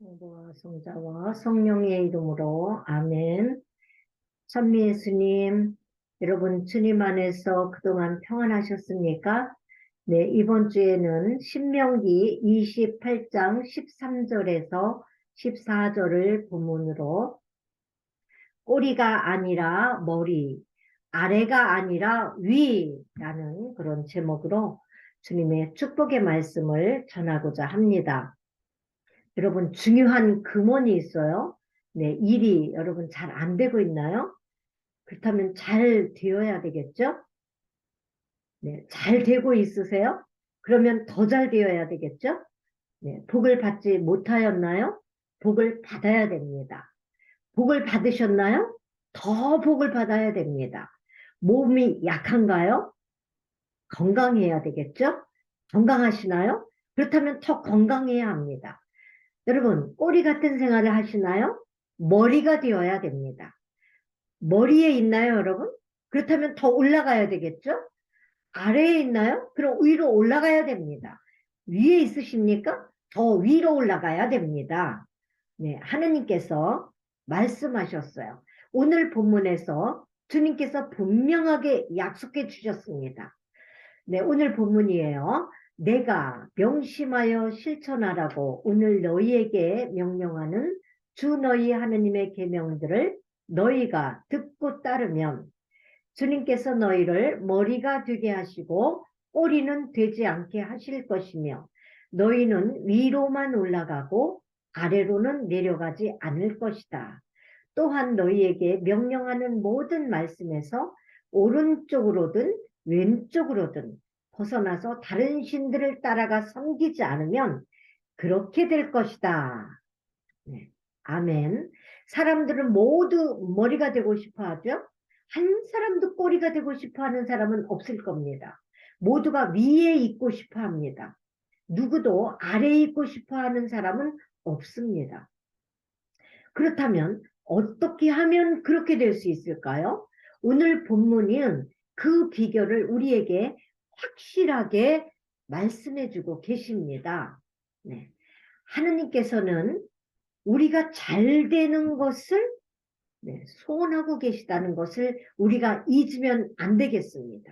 성부와 성자와 성령의 이름으로 아멘. 천미 예수님, 여러분 주님 안에서 그동안 평안하셨습니까? 네, 이번 주에는 신명기 28장 13절에서 14절을 본문으로 꼬리가 아니라 머리, 아래가 아니라 위라는 그런 제목으로 주님의 축복의 말씀을 전하고자 합니다. 여러분 중요한 금원이 있어요. 네, 일이 여러분 잘 안 되고 있나요? 그렇다면 잘 되어야 되겠죠? 네, 잘 되고 있으세요? 그러면 더 잘 되어야 되겠죠? 네, 복을 받지 못하였나요? 복을 받아야 됩니다. 복을 받으셨나요? 더 복을 받아야 됩니다. 몸이 약한가요? 건강해야 되겠죠? 건강하시나요? 그렇다면 더 건강해야 합니다. 여러분, 꼬리 같은 생활을 하시나요? 머리가 되어야 됩니다. 머리에 있나요, 여러분? 그렇다면 더 올라가야 되겠죠? 아래에 있나요? 그럼 위로 올라가야 됩니다. 위에 있으십니까? 더 위로 올라가야 됩니다. 네, 하느님께서 말씀하셨어요. 오늘 본문에서 주님께서 분명하게 약속해 주셨습니다. 네, 오늘 본문이에요. 내가 명심하여 실천하라고 오늘 너희에게 명령하는 주 너희 하느님의 계명들을 너희가 듣고 따르면 주님께서 너희를 머리가 되게 하시고 꼬리는 되지 않게 하실 것이며 너희는 위로만 올라가고 아래로는 내려가지 않을 것이다. 또한 너희에게 명령하는 모든 말씀에서 오른쪽으로든 왼쪽으로든 벗어나서 다른 신들을 따라가 섬기지 않으면 그렇게 될 것이다. 네. 아멘. 사람들은 모두 머리가 되고 싶어 하죠. 한 사람도 꼬리가 되고 싶어 하는 사람은 없을 겁니다. 모두가 위에 있고 싶어 합니다. 누구도 아래에 있고 싶어 하는 사람은 없습니다. 그렇다면 어떻게 하면 그렇게 될 수 있을까요? 오늘 본문은 그 비결을 우리에게 확실하게 말씀해주고 계십니다. 네. 하느님께서는 우리가 잘 되는 것을 소원하고 계시다는 것을 우리가 잊으면 안 되겠습니다.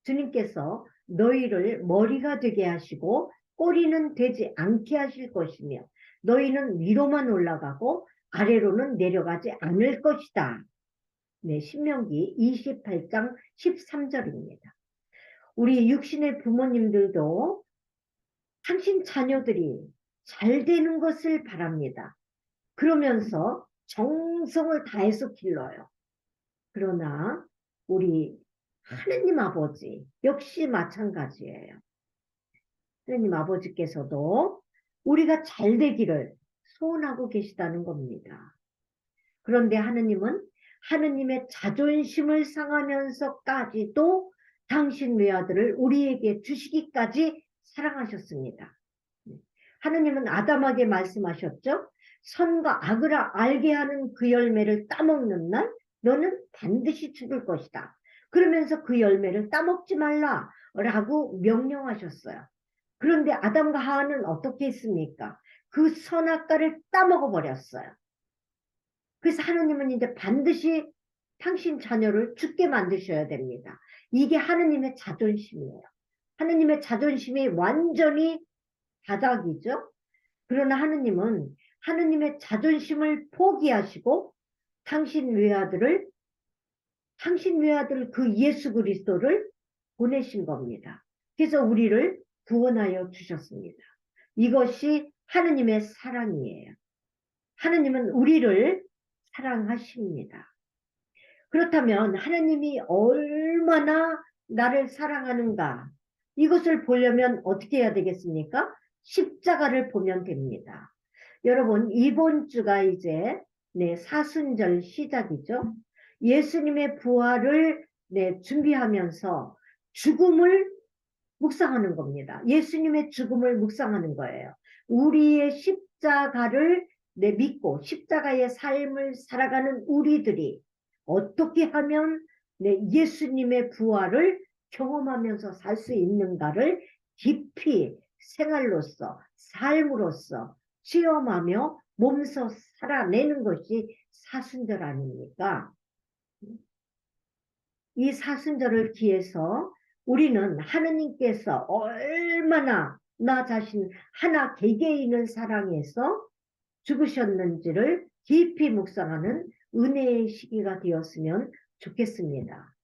주님께서 너희를 머리가 되게 하시고 꼬리는 되지 않게 하실 것이며 너희는 위로만 올라가고 아래로는 내려가지 않을 것이다. 네, 신명기 28장 13절입니다. 우리 육신의 부모님들도 당신 자녀들이 잘 되는 것을 바랍니다. 그러면서 정성을 다해서 길러요. 그러나 우리 하느님 아버지 역시 마찬가지예요. 하느님 아버지께서도 우리가 잘 되기를 소원하고 계시다는 겁니다. 그런데 하느님은 하느님의 자존심을 상하면서까지도 당신 외아들을 우리에게 주시기까지 사랑하셨습니다. 하느님은 아담에게 말씀하셨죠. 선과 악을 알게 하는 그 열매를 따먹는 날 너는 반드시 죽을 것이다. 그러면서 그 열매를 따먹지 말라라고 명령하셨어요. 그런데 아담과 하와는 어떻게 했습니까? 그 선악과를 따먹어 버렸어요. 그래서 하느님은 이제 반드시 당신 자녀를 죽게 만드셔야 됩니다. 이게 하느님의 자존심이에요. 하느님의 자존심이 완전히 바닥이죠. 그러나 하느님은 하느님의 자존심을 포기하시고 당신 외아들 그 예수 그리스도를 보내신 겁니다. 그래서 우리를 구원하여 주셨습니다. 이것이 하느님의 사랑이에요. 하느님은 우리를 사랑하십니다. 그렇다면 하느님이 얼마나 나를 사랑하는가 이것을 보려면 어떻게 해야 되겠습니까? 십자가를 보면 됩니다. 여러분 이번 주가 이제 사순절 시작이죠. 예수님의 부활을 준비하면서 죽음을 묵상하는 겁니다. 예수님의 죽음을 묵상하는 거예요. 우리의 십자가를 믿고 십자가의 삶을 살아가는 우리들이 어떻게 하면 예수님의 부활을 경험하면서 살 수 있는가를 깊이 생활로서 삶으로서 체험하며 몸소 살아내는 것이 사순절 아닙니까? 이 사순절을 기해서 우리는 하느님께서 얼마나 나 자신 하나 개개인을 사랑해서 죽으셨는지를 깊이 묵상하는 은혜의 시기가 되었으면 좋겠습니다.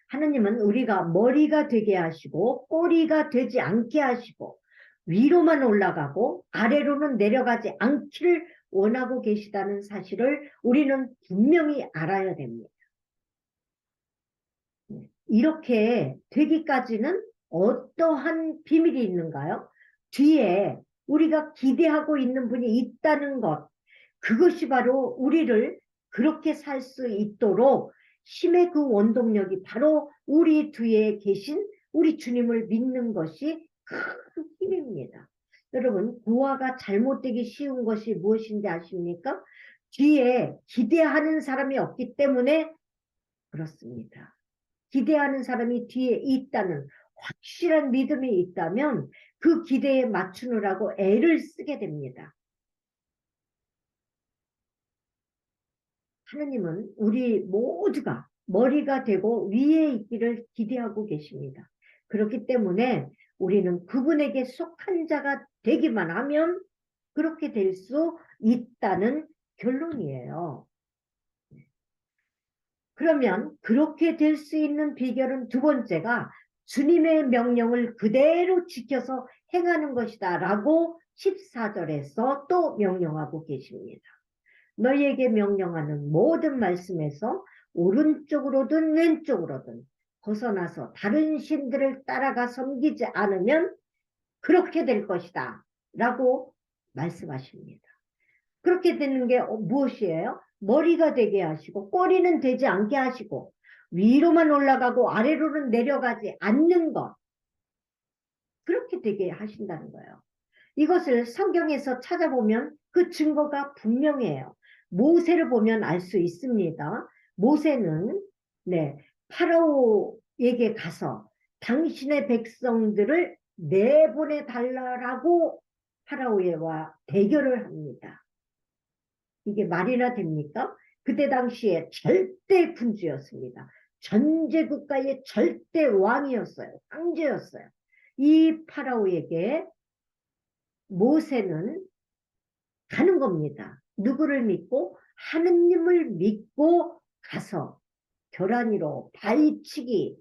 하느님은 우리가 머리가 되게 하시고 꼬리가 되지 않게 하시고 위로만 올라가고 아래로는 내려가지 않기를 원하고 계시다는 사실을 우리는 분명히 알아야 됩니다. 이렇게 되기까지는 어떠한 비밀이 있는가요? 뒤에 우리가 기대하고 있는 분이 있다는 것, 그것이 바로 우리를 그렇게 살 수 있도록 힘의 그 원동력이 바로 우리 뒤에 계신 우리 주님을 믿는 것이 큰 힘입니다. 여러분, 구화가 잘못되기 쉬운 것이 무엇인지 아십니까? 뒤에 기대하는 사람이 없기 때문에 그렇습니다. 기대하는 사람이 뒤에 있다는 확실한 믿음이 있다면 그 기대에 맞추느라고 애를 쓰게 됩니다. 하느님은 우리 모두가 머리가 되고 위에 있기를 기대하고 계십니다. 그렇기 때문에 우리는 그분에게 속한 자가 되기만 하면 그렇게 될 수 있다는 결론이에요. 그러면 그렇게 될 수 있는 비결은 두 번째가 주님의 명령을 그대로 지켜서 행하는 것이다 라고 14절에서 또 명령하고 계십니다. 너희에게 명령하는 모든 말씀에서 오른쪽으로든 왼쪽으로든 벗어나서 다른 신들을 따라가 섬기지 않으면 그렇게 될 것이다 라고 말씀하십니다. 그렇게 되는 게 무엇이에요? 머리가 되게 하시고 꼬리는 되지 않게 하시고 위로만 올라가고 아래로는 내려가지 않는 것, 그렇게 되게 하신다는 거예요. 이것을 성경에서 찾아보면 그 증거가 분명해요. 모세를 보면 알 수 있습니다. 모세는 파라오에게 가서 당신의 백성들을 내보내 달라고 파라오와 대결을 합니다. 이게 말이나 됩니까? 그때 당시에 절대 군주였습니다. 전제국가의 절대 왕이었어요. 황제였어요. 이 파라오에게 모세는 가는 겁니다. 누구를 믿고? 하느님을 믿고 가서 겨라니로 바위치기,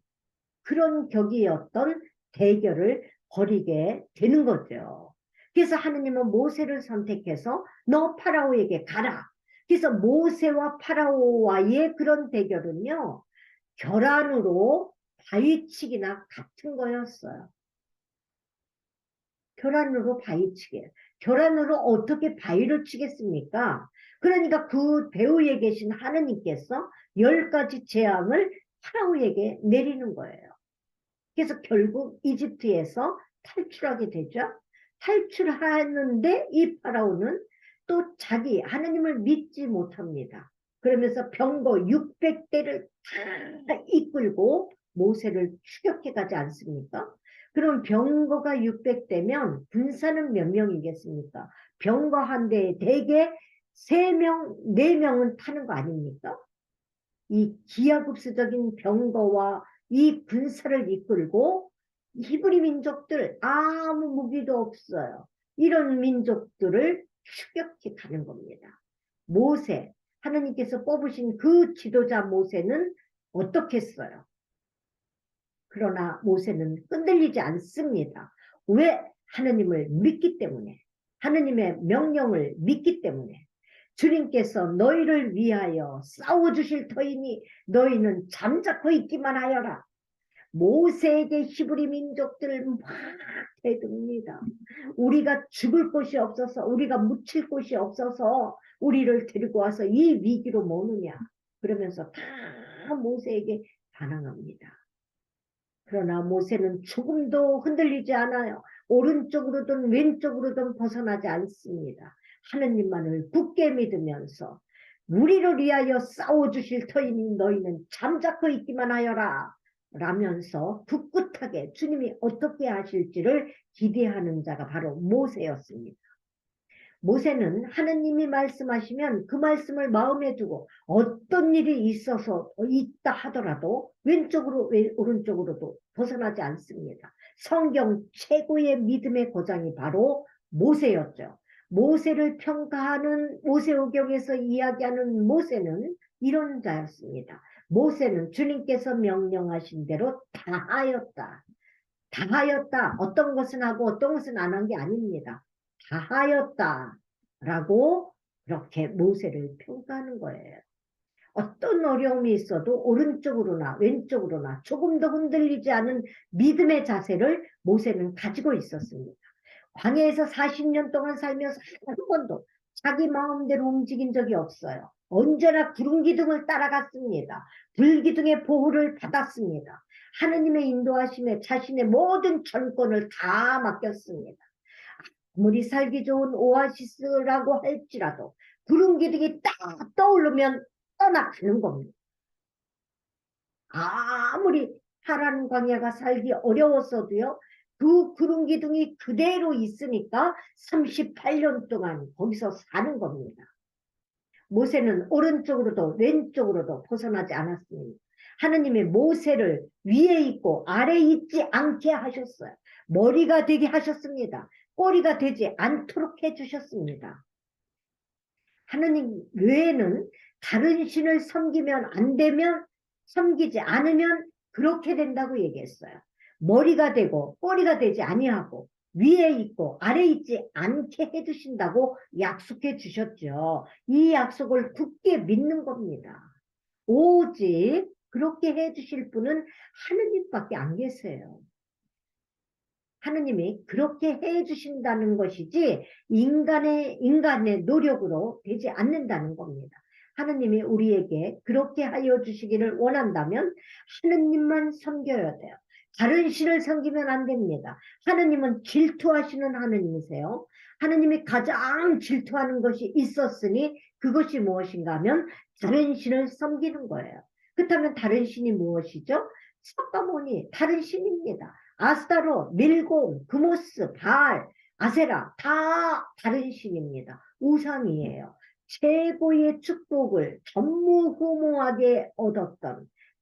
그런 격이었던 대결을 벌이게 되는 거죠. 그래서 하느님은 모세를 선택해서 너 파라오에게 가라. 그래서 모세와 파라오와의 그런 대결은요, 겨란으로 바위치기나 같은 거였어요. 겨란으로 바위치기. 겨란으로 어떻게 바위를 치겠습니까? 그러니까 그 배후에 계신 하느님께서 10가지 재앙을 파라오에게 내리는 거예요. 그래서 결국 이집트에서 탈출하게 되죠. 탈출하는데 이 파라오는 또 자기 하느님을 믿지 못합니다. 그러면서 병거 600대를 다 이끌고 모세를 추격해 가지 않습니까? 그럼 병거가 600대면 군사는 몇 명이겠습니까? 병거 한 대에 대개 3명, 4명은 타는 거 아닙니까? 이 기하급수적인 병거와 이 군사를 이끌고 히브리 민족들 아무 무기도 없어요. 이런 민족들을 추격해 가는 겁니다. 모세, 하나님께서 뽑으신 그 지도자 모세는 어떻게 했어요? 그러나 모세는 흔들리지 않습니다. 왜? 하나님을 믿기 때문에, 하나님의 명령을 믿기 때문에. 주님께서 너희를 위하여 싸워주실 터이니 너희는 잠자코 있기만 하여라. 모세에게 히브리 민족들을 막 대듭니다. 우리가 죽을 곳이 없어서, 우리가 묻힐 곳이 없어서 우리를 데리고 와서 이 위기로 모느냐, 그러면서 다 모세에게 반항합니다. 그러나 모세는 조금도 흔들리지 않아요. 오른쪽으로든 왼쪽으로든 벗어나지 않습니다. 하느님만을 굳게 믿으면서 우리를 위하여 싸워주실 터이니 너희는 잠자코 있기만 하여라 라면서 굳굳하게 주님이 어떻게 하실지를 기대하는 자가 바로 모세였습니다. 모세는 하느님이 말씀하시면 그 말씀을 마음에 두고 어떤 일이 있어서 있다 하더라도 왼쪽으로 오른쪽으로도 벗어나지 않습니다. 성경 최고의 믿음의 고장이 바로 모세였죠. 모세를 평가하는 모세오경에서 이야기하는 모세는 이런 자였습니다. 모세는 주님께서 명령하신 대로 다 하였다. 다 하였다. 어떤 것은 하고 어떤 것은 안 한 게 아닙니다. 다 하였다. 라고 그렇게 모세를 평가하는 거예요. 어떤 어려움이 있어도 오른쪽으로나 왼쪽으로나 조금 더 흔들리지 않은 믿음의 자세를 모세는 가지고 있었습니다. 광야에서 40년 동안 살면서 한 번도 자기 마음대로 움직인 적이 없어요. 언제나 구름 기둥을 따라갔습니다. 불 기둥의 보호를 받았습니다. 하느님의 인도하심에 자신의 모든 전권을 다 맡겼습니다. 아무리 살기 좋은 오아시스라고 할지라도 구름 기둥이 딱 떠오르면 떠나가는 겁니다. 아무리 파란 광야가 살기 어려웠어도요. 그 구름 기둥이 그대로 있으니까 38년 동안 거기서 사는 겁니다. 모세는 오른쪽으로도 왼쪽으로도 벗어나지 않았습니다. 하느님이 모세를 위에 있고 아래에 있지 않게 하셨어요. 머리가 되게 하셨습니다. 꼬리가 되지 않도록 해주셨습니다. 하느님 외에는 다른 신을 섬기면 안 되면, 섬기지 않으면 그렇게 된다고 얘기했어요. 머리가 되고 꼬리가 되지 아니하고 위에 있고 아래에 있지 않게 해주신다고 약속해 주셨죠. 이 약속을 굳게 믿는 겁니다. 오직 그렇게 해주실 분은 하느님밖에 안 계세요. 하느님이 그렇게 해주신다는 것이지 인간의 노력으로 되지 않는다는 겁니다. 하느님이 우리에게 그렇게 하여 주시기를 원한다면 하느님만 섬겨야 돼요. 다른 신을 섬기면 안 됩니다. 하느님은 질투하시는 하느님이세요. 하느님이 가장 질투하는 것이 있었으니 그것이 무엇인가 하면 다른 신을 섬기는 거예요. 그렇다면 다른 신이 무엇이죠? 석가모니 다른 신입니다. 아스타로, 밀곰, 그모스, 바알, 아세라 다 다른 신입니다. 우상이에요. 최고의 축복을 전무후무하게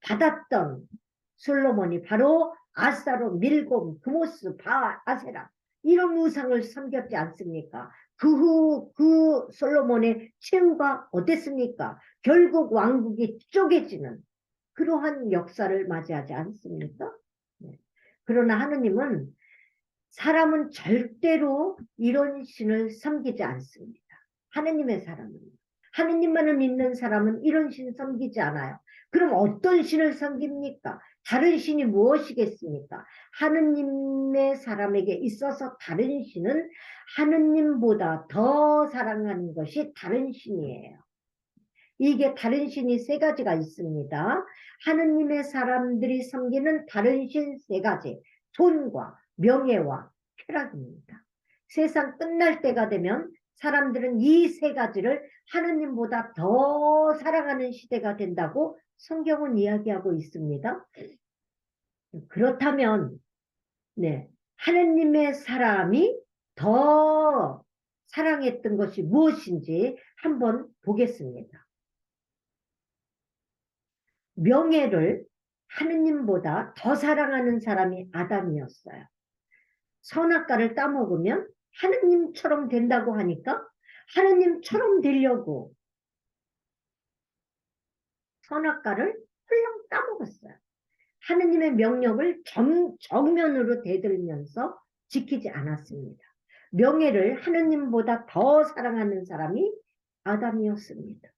받았던 솔로몬이 바로 아스타로, 밀곰, 그모스, 바알, 아세라 이런 우상을 섬겼지 않습니까? 그 후 그 솔로몬의 최후가 어땠습니까? 결국 왕국이 쪼개지는 그러한 역사를 맞이하지 않습니까? 네. 그러나 하느님은 사람은 절대로 이런 신을 섬기지 않습니다. 하느님의 사람은. 하느님만을 믿는 사람은 이런 신 섬기지 않아요. 그럼 어떤 신을 섬깁니까? 다른 신이 무엇이겠습니까? 하느님의 사람에게 있어서 다른 신은 하느님보다 더 사랑하는 것이 다른 신이에요. 이게 다른 신이 세 가지가 있습니다. 하느님의 사람들이 섬기는 다른 신 세 가지. 돈과 명예와 쾌락입니다. 세상 끝날 때가 되면 사람들은 이 세 가지를 하느님보다 더 사랑하는 시대가 된다고 성경은 이야기하고 있습니다. 그렇다면 네, 하느님의 사람이 더 사랑했던 것이 무엇인지 한번 보겠습니다. 명예를 하느님보다 더 사랑하는 사람이 아담이었어요. 선악과를 따먹으면 하느님처럼 된다고 하니까 하느님처럼 되려고 선악과를 홀랑 따먹었어요. 하느님의 명령을 정면으로 대들면서 지키지 않았습니다. 명예를 하느님보다 더 사랑하는 사람이 아담이었습니다.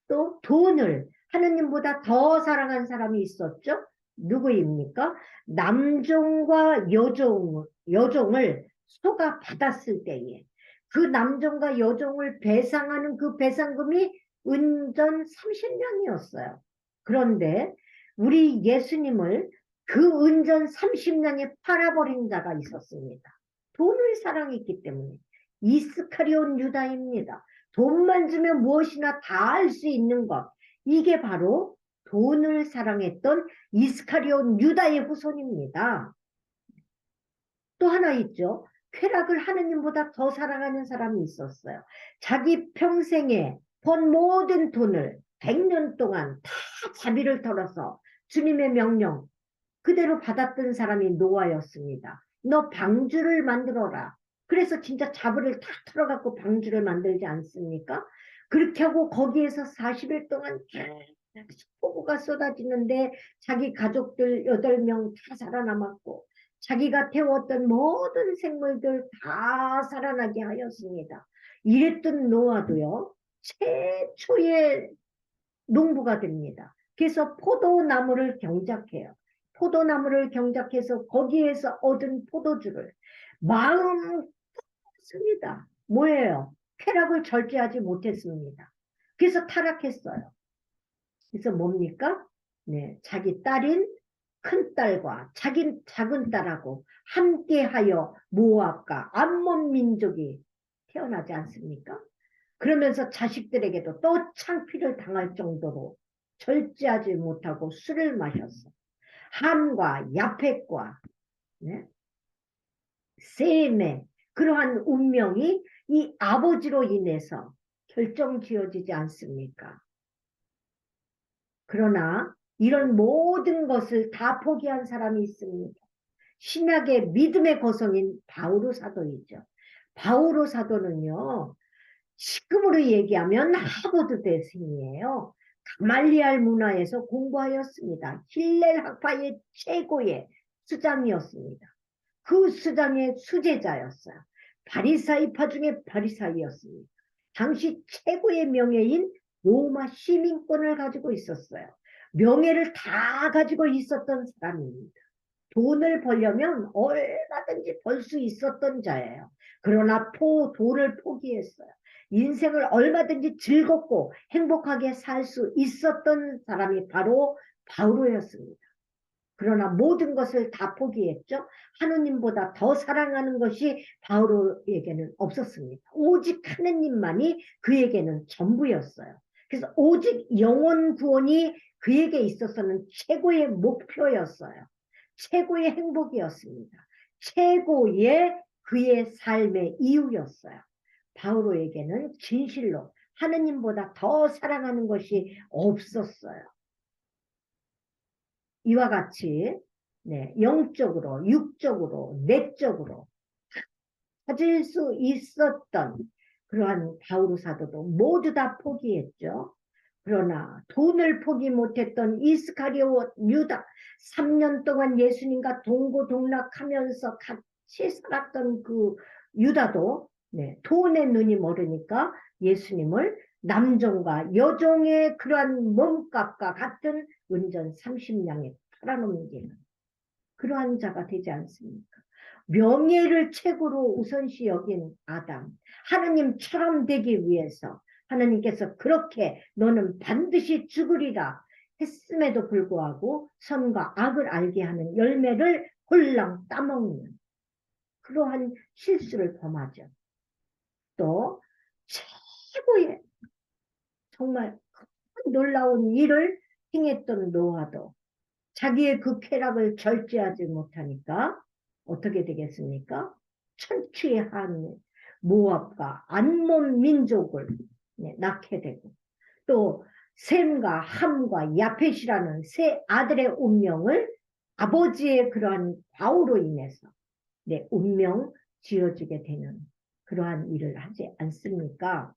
또 돈을 하느님보다 더 사랑한 사람이 있었죠. 누구입니까? 남종과 여종을 소가 받았을 때에 그 남종과 여종을 배상하는 그 배상금이 은전 30냥이었어요. 그런데 우리 예수님을 그 은전 30냥에 팔아버린 자가 있었습니다. 돈을 사랑했기 때문에 이스카리온 유다입니다. 돈만 주면 무엇이나 다 할 수 있는 것. 이게 바로 돈을 사랑했던 이스카리온 유다의 후손입니다. 또 하나 있죠. 쾌락을 하느님보다 더 사랑하는 사람이 있었어요. 자기 평생에 번 모든 돈을 100년 동안 다 자비를 털어서 주님의 명령 그대로 받았던 사람이 노아였습니다. 너 방주를 만들어라. 그래서 진짜 자비를 다 털어갖고 방주를 만들지 않습니까? 그렇게 하고 거기에서 40일 동안 폭우가 쏟아지는데 자기 가족들 8명 다 살아남았고 자기가 태웠던 모든 생물들 다 살아나게 하였습니다. 이랬던 노아도요. 최초의 농부가 됩니다. 그래서 포도나무를 경작해요. 포도나무를 경작해서 거기에서 얻은 포도주를 마음 씁니다. 뭐예요? 쾌락을 절제하지 못했습니다. 그래서 타락했어요. 그래서 뭡니까? 네, 자기 딸인 큰딸과 자기 작은 딸하고 함께하여 모압과 암몬 민족이 태어나지 않습니까? 그러면서 자식들에게도 또 창피를 당할 정도로 절제하지 못하고 술을 마셨어. 함과 야펫과 네? 셈의 그러한 운명이 이 아버지로 인해서 결정지어지지 않습니까? 그러나 이런 모든 것을 다 포기한 사람이 있습니다. 신약의 믿음의 거성인 바오로 사도이죠. 바오로 사도는요. 지금으로 얘기하면 하버드 대생이에요. 가말리알 문화에서 공부하였습니다. 힐렐 학파의 최고의 수장이었습니다. 그 수장의 수제자였어요. 바리사이파 중에 바리사이였습니다. 당시 최고의 명예인 로마 시민권을 가지고 있었어요. 명예를 다 가지고 있었던 사람입니다. 돈을 벌려면 얼마든지 벌 수 있었던 자예요. 그러나 돈을 포기했어요. 인생을 얼마든지 즐겁고 행복하게 살 수 있었던 사람이 바로 바오로였습니다. 그러나 모든 것을 다 포기했죠. 하느님보다 더 사랑하는 것이 바오로에게는 없었습니다. 오직 하느님만이 그에게는 전부였어요. 그래서 오직 영혼 구원이 그에게 있어서는 최고의 목표였어요. 최고의 행복이었습니다. 최고의 그의 삶의 이유였어요. 바오로에게는 진실로 하느님보다 더 사랑하는 것이 없었어요. 이와 같이 네, 영적으로, 육적으로, 내적으로 가질 수 있었던 그러한 바오로 사도도 모두 다 포기했죠. 그러나 돈을 포기 못했던 이스카리오 유다 3년 동안 예수님과 동고동락하면서 같이 살았던 그 유다도 네, 돈의 눈이 멀으니까 예수님을 남종과 여종의 그러한 몸값과 같은 은전 30냥에 팔아넘기는 그러한 자가 되지 않습니까? 명예를 최고로 우선시 여긴 아담, 하느님처럼 되기 위해서 하느님께서 그렇게 너는 반드시 죽으리라 했음에도 불구하고 선과 악을 알게 하는 열매를 홀랑 따먹는 그러한 실수를 범하죠. 또 최고의 정말 놀라운 일을 행했던 노아도 자기의 그 쾌락을 절제하지 못하니까 어떻게 되겠습니까? 천추의 한 모압과 안몬 민족을 낳게 되고 또 셈과 함과 야펫이라는 세 아들의 운명을 아버지의 그러한 과오로 인해서 운명 지어주게 되는 그러한 일을 하지 않습니까?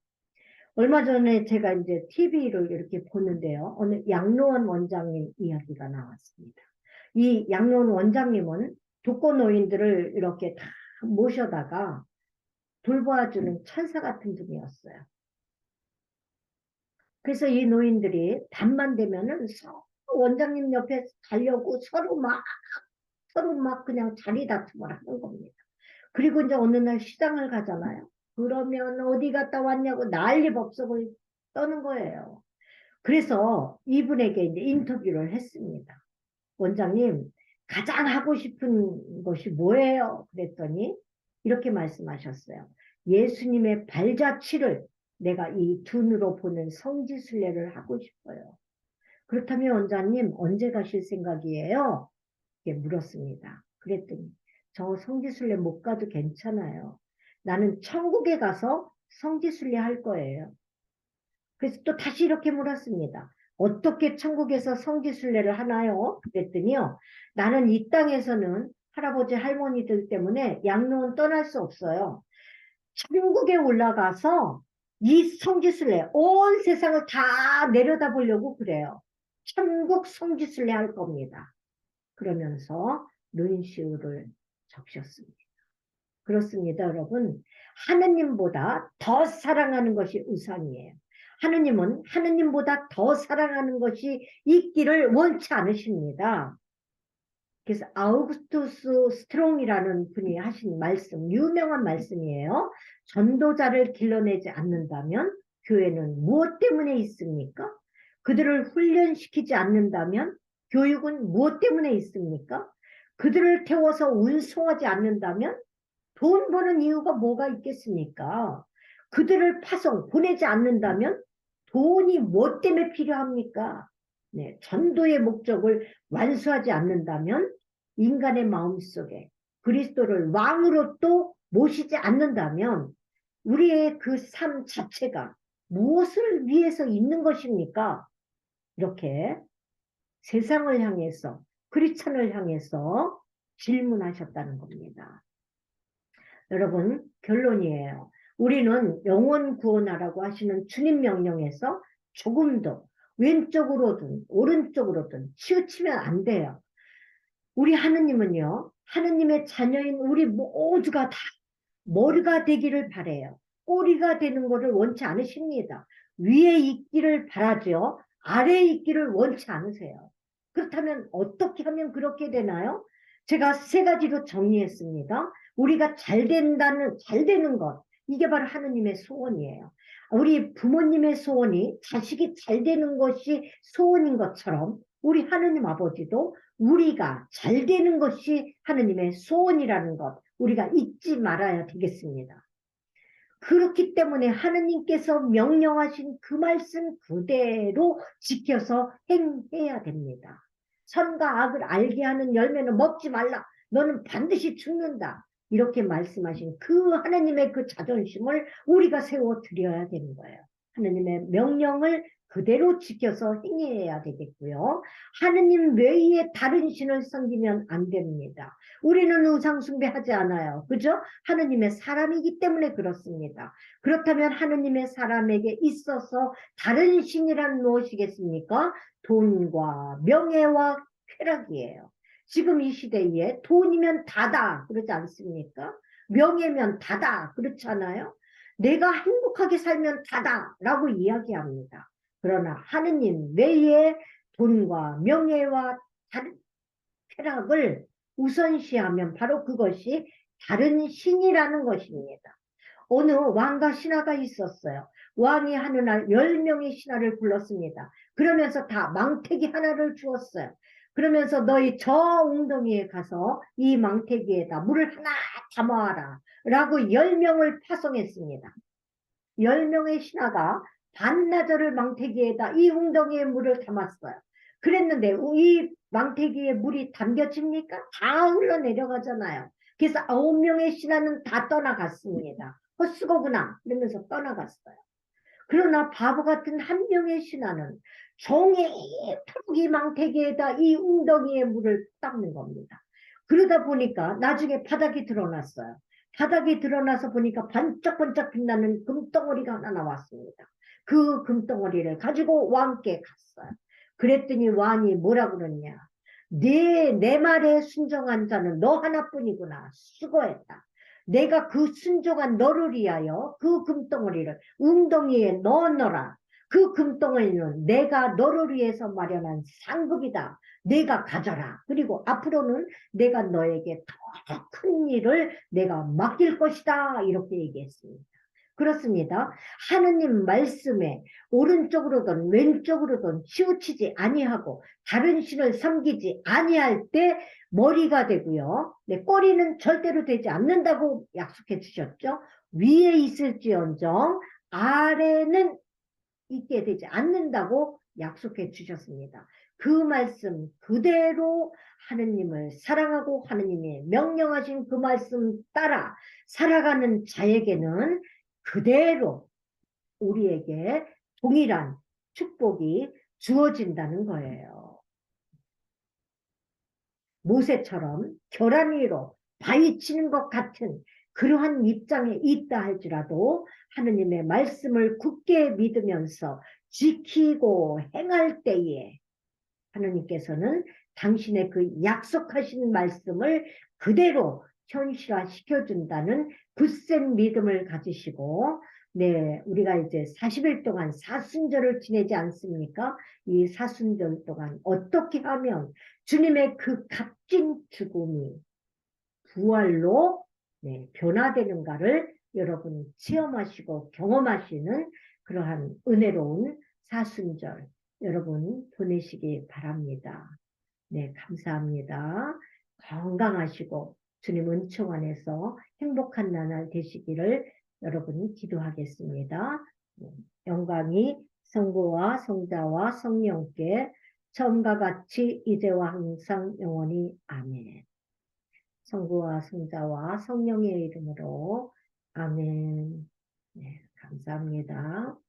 얼마 전에 제가 이제 TV를 이렇게 보는데요. 어느 양로원 원장님 이야기가 나왔습니다. 이 양로원 원장님은 독거노인들을 이렇게 다 모셔다가 돌봐주는 천사 같은 분이었어요. 그래서 이 노인들이 밤만 되면은 원장님 옆에 가려고 서로 막 그냥 자리 다툼을 하는 겁니다. 그리고 이제 어느 날 시장을 가잖아요. 그러면 어디 갔다 왔냐고 난리법석을 떠는 거예요. 그래서 이분에게 이제 인터뷰를 했습니다. 원장님, 가장 하고 싶은 것이 뭐예요? 그랬더니 이렇게 말씀하셨어요. 예수님의 발자취를 내가 이 눈으로 보는 성지순례를 하고 싶어요. 그렇다면 원장님 언제 가실 생각이에요? 이렇게 물었습니다. 그랬더니 저 성지순례 못 가도 괜찮아요. 나는 천국에 가서 성지순례 할 거예요. 그래서 또 다시 이렇게 물었습니다. 어떻게 천국에서 성지순례를 하나요? 그랬더니요. 나는 이 땅에서는 할아버지 할머니들 때문에 양로원 떠날 수 없어요. 천국에 올라가서 이 성지순례 온 세상을 다 내려다보려고 그래요. 천국 성지순례 할 겁니다. 그러면서 눈시울을 적셨습니다. 그렇습니다, 여러분. 하느님보다 더 사랑하는 것이 우선이에요. 하느님은 하느님보다 더 사랑하는 것이 있기를 원치 않으십니다. 그래서 아우구스투스 스트롱이라는 분이 하신 말씀, 유명한 말씀이에요. 전도자를 길러내지 않는다면 교회는 무엇 때문에 있습니까? 그들을 훈련시키지 않는다면 교육은 무엇 때문에 있습니까? 그들을 태워서 운송하지 않는다면 돈 버는 이유가 뭐가 있겠습니까? 그들을 보내지 않는다면 돈이 뭐 때문에 필요합니까? 네, 전도의 목적을 완수하지 않는다면 인간의 마음속에 그리스도를 왕으로 또 모시지 않는다면 우리의 그 삶 자체가 무엇을 위해서 있는 것입니까? 이렇게 세상을 향해서, 크리스천을 향해서 질문하셨다는 겁니다. 여러분, 결론이에요. 우리는 영혼 구원하라고 하시는 주님 명령에서 조금도 왼쪽으로든 오른쪽으로든 치우치면 안 돼요. 우리 하느님은요, 하느님의 자녀인 우리 모두가 다 머리가 되기를 바래요. 꼬리가 되는 것을 원치 않으십니다. 위에 있기를 바라죠. 아래에 있기를 원치 않으세요. 그렇다면 어떻게 하면 그렇게 되나요? 제가 세 가지로 정리했습니다. 우리가 잘 되는 것. 이게 바로 하느님의 소원이에요. 우리 부모님의 소원이 자식이 잘 되는 것이 소원인 것처럼 우리 하느님 아버지도 우리가 잘 되는 것이 하느님의 소원이라는 것. 우리가 잊지 말아야 되겠습니다. 그렇기 때문에 하느님께서 명령하신 그 말씀 그대로 지켜서 행해야 됩니다. 선과 악을 알게 하는 열매는 먹지 말라. 너는 반드시 죽는다. 이렇게 말씀하신 그 하느님의 그 자존심을 우리가 세워드려야 되는 거예요. 하느님의 명령을 그대로 지켜서 행해야 되겠고요. 하느님 외에 다른 신을 섬기면 안 됩니다. 우리는 우상 숭배하지 않아요. 그죠? 하느님의 사람이기 때문에 그렇습니다. 그렇다면 하느님의 사람에게 있어서 다른 신이란 무엇이겠습니까? 돈과 명예와 쾌락이에요. 지금 이 시대에 돈이면 다다 그러지 않습니까? 명예면 다다 그렇잖아요. 내가 행복하게 살면 다다라고 이야기합니다. 그러나 하느님 외에 돈과 명예와 쾌락을 우선시하면 바로 그것이 다른 신이라는 것입니다. 어느 왕과 신하가 있었어요. 왕이 하늘날 10명의 신하를 불렀습니다. 그러면서 다 망태기 하나를 주었어요. 그러면서 너희 저 웅덩이에 가서 이 망태기에다 물을 하나 담아와라 라고 10명을 파송했습니다. 10명의 신하가 반나절을 망태기에다 이 웅덩이에 물을 담았어요. 그랬는데 이 망태기에 물이 담겨집니까? 다 흘러내려가잖아요. 그래서 9명의 신하는 다 떠나갔습니다. 헛수고구나 이러면서 떠나갔어요. 그러나 바보 같은 한 명의 신하는 종이토록 이 망태기에다 이 웅덩이에 물을 닦는 겁니다. 그러다 보니까 나중에 바닥이 드러났어요. 바닥이 드러나서 보니까 반짝반짝 빛나는 금덩어리가 하나 나왔습니다. 그 금덩어리를 가지고 왕께 갔어요. 그랬더니 왕이 뭐라 그러냐. 내 말에 순종한 자는 너 하나뿐이구나. 수고했다. 내가 그 순종한 너를 위하여 그 금덩어리를 웅덩이에 넣어넣어라. 그 금덩어리는 내가 너를 위해서 마련한 상급이다. 내가 가져라. 그리고 앞으로는 내가 너에게 더 큰 일을 내가 맡길 것이다. 이렇게 얘기했습니다. 그렇습니다. 하느님 말씀에 오른쪽으로든 왼쪽으로든 치우치지 아니하고 다른 신을 섬기지 아니할 때 머리가 되고요. 네, 꼬리는 절대로 되지 않는다고 약속해 주셨죠. 위에 있을지언정 아래는 있게 되지 않는다고 약속해 주셨습니다. 그 말씀 그대로 하느님을 사랑하고 하느님이 명령하신 그 말씀 따라 살아가는 자에게는 그대로 우리에게 동일한 축복이 주어진다는 거예요. 모세처럼 결안 위로 바위 치는 것 같은 그러한 입장에 있다 할지라도 하느님의 말씀을 굳게 믿으면서 지키고 행할 때에 하느님께서는 당신의 그 약속하신 말씀을 그대로 현실화시켜준다는 굳센 믿음을 가지시고, 네, 우리가 이제 40일 동안 사순절을 지내지 않습니까? 이 사순절 동안 어떻게 하면 주님의 그 값진 죽음이 부활로 네, 변화되는가를 여러분 체험하시고 경험하시는 그러한 은혜로운 사순절 여러분 보내시기 바랍니다. 네, 감사합니다. 건강하시고 주님 은총 안에서 행복한 나날 되시기를 여러분 기도하겠습니다. 영광이 성부와 성자와 성령께 처음과 같이 이제와 항상 영원히 아멘. 성부와 성자와 성령의 이름으로 아멘. 네, 감사합니다.